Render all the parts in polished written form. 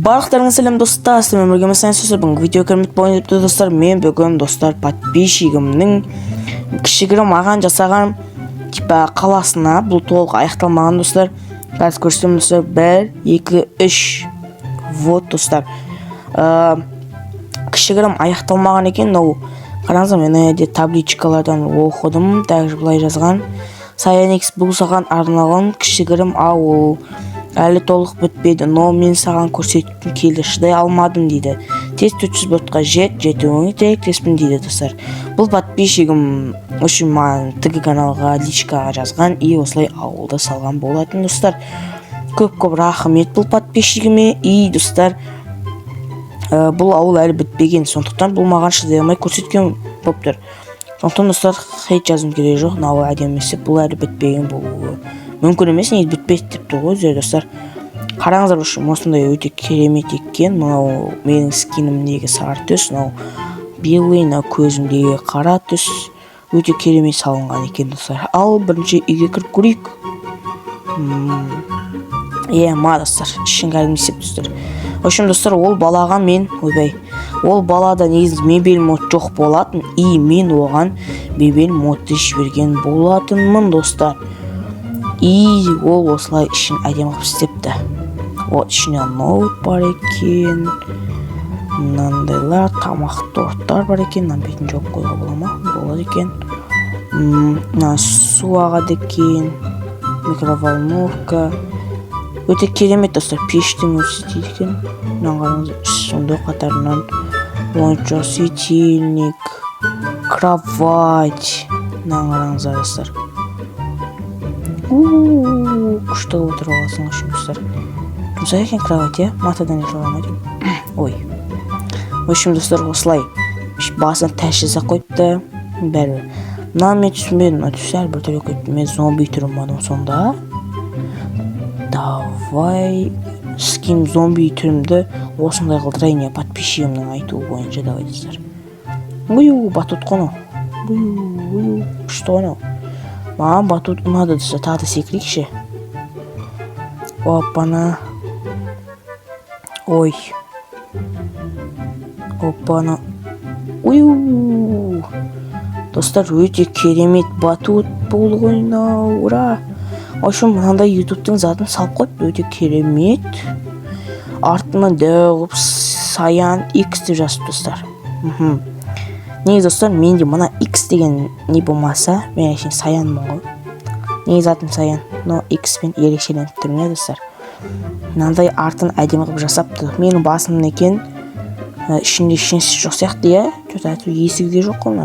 Барлықтарыңызға сәлем достар, сіздермен бірге сөздер. Бүгінгі видео керемет болайын депті достар. Мен бүгін достар подписчигімнің кішігірім аған жасаған типа қаласына, бұл толық аяқталмаған достар. Қазір көрсетемін достар. 1, 2, 3. Вот достар. Кішігірім аяқталмаған екен. Қараңыздар, мен табличкалардан оқыдым. Также былай жазған. Саян X бұл саған арналған кішігірім ауыл. Әлі толық бітпеді, но мен саған көрсеткім келді, шыдай алмадым дейді. Тез 400 ботқа жетуіңе тілектеспін дейді достар. Бұл подписчигім үшін маған тігі каналға личкаға жазған и осылай ауылды салған болатын достар. Көп рахмет бұл подписчигіме. И достар, бұл ауыл әлі бітпеген, сондықтан бұл маған шыдай алмай көрсеткен болып тұр. Сондықтан достар, хейт жазым керек жоқ, мынау әдемісі, бұл әлі бітпеген болуы мүмкін емес, не бітпейді деп тұр ғой достар. Қараңыздар, үшін осындай өте керемет екен. Мынау менің скинімдегі сары түс, мынау белый, көзімдегі қара түс өте керемет салынған екен достар. Ал бірінші үйге кіріп көрейік. Достар, ішін кәдімгісеп достар. Өшім достар, ол балаға мен ол балада негізі мебель мод жоқ болатын, и мен оған мебель модты жіберген болатынмын достар. И ол осылай ішін әдемі қып істепті. Вот ішіне ноут бар екен, мынандайлар тамақ торттар бар екен. Бетін жоқ қойға бола ма? Болады екен. Су ағады екен, микроволновка. Өте керемет достар, пештің өзі дейді екен. Сондай қатарынан монша, светильник, кровать. Қараңыздар достар. Күшті отырып аласың үшін достар. Жұмсақ екен кровать, матадан жасалған. Ой. Өшім достар, осылай басына тәш жасақ қойыпты. Бәрі. Мынаны мен түсінбедім. Түсі әрбір түрі қойыпты. Мен зомби түрім бадым сонда. Давай скин зомби түрімді осындай қылдырайын, подписчигімнің айтуы бойынша. Давай достар. Батут қону. Күшті қону. Маған батут ұнады достар, тағы да секірейікші. Опана. Ой. Опана. Достар, өте керемет батут болды ғой, ура. Ашым мынандай ютубтың затын салып қойып, өте керемет. Артына дәуіп Саян X деп жазып достар. Негіз достар, менде мына X деген не болмаса, мен әшін Саянмын ғой. Негіз атым Саян, но X пен ерекшеленіп тұрмын достар. Мынандай артын әдемі қып жасапты. Менің басымын екен, ішінде ішінсіз жоқ сияқты, есігі де жоқ қой.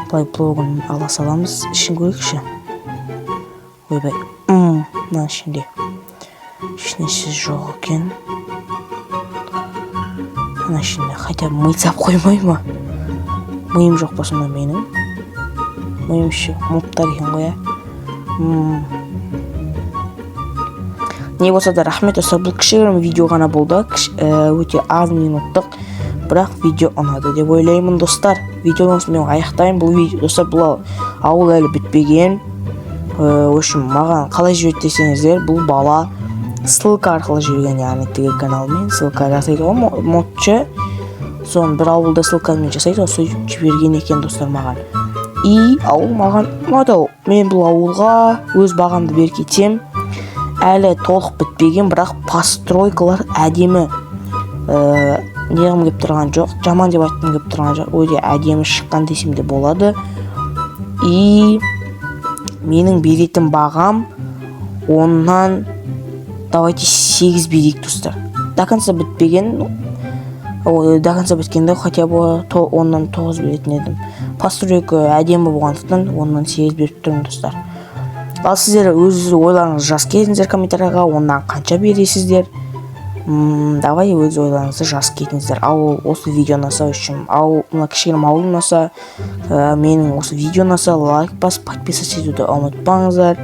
Бұлай блогын ала саламыз, ішін көрекші. Ойбай, мына ішінде ішінсіз жоқ екен. Мына ішінде хотя мыйсап қоймай ма? Мыйым жоқ па сонда менің? Мыйым ше, мұптар екен қоя. Не болса да рахмет достар, бұл кішігірім видео ғана болды. Өте аз минуттық, бірақ видео ұнады деп ойлаймын достар. Видеоны мен аяқтайын. Бұл видео достар, бұл ауыл әлі бітпеген. Өшім маған қалай жіберді десеңіздер, бұл бала ссылка арқылы жүрген, яғни тігі каналмен ссылка жасайды ғой модчы. Соны бір ауылда ссылкамен жасайды, осы жіберген екен достар маған. И ауыл маған ұнады. Мен бұл ауылға өз бағамды беріп кетсем, әлі толық бітпеген, бірақ постройкалар әдемі. Неғым кеп тұрған жоқ, жаман деп айттым кеп тұрған жоқ. Өте әдемі шыққан десем де болады. И менің беретін бағам оннан давайте 8 берейік достар. До конца бітпеген, до конца біткенде хотя бы оннан 9 беретін едім. Постройка әдемі болғандықтан оннан 8 беріп тұрмын достар. Ал сіздер өз ойларыңыз жаз кетіңіздер комментарияға, оннан қанша бересіздер. Давай өз ойларыңызды жаз кетіңіздер. Ал осы видео ұнаса үшін, мына кішігірім ауыл ұнаса, менің осы видео ұнаса, лайк басып, подписаться етуді ұмытпаңыздар.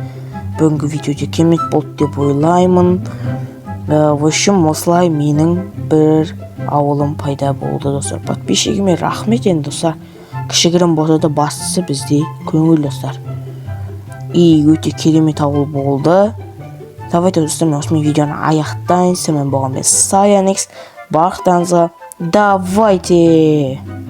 Бүгінгі видеоде керемет болды деп ойлаймын. Өшім осылай менің бір ауылым пайда болды достар. Подписчигіме рахмет енді достар. Кішігірім болса да бастысы бізде көңіл достар. И өте керемет ауыл болды. Давайте достар, мен осымен видеоны аяқтайын. Семен болған мен Саянекс. Барлықтарыңызға давайте!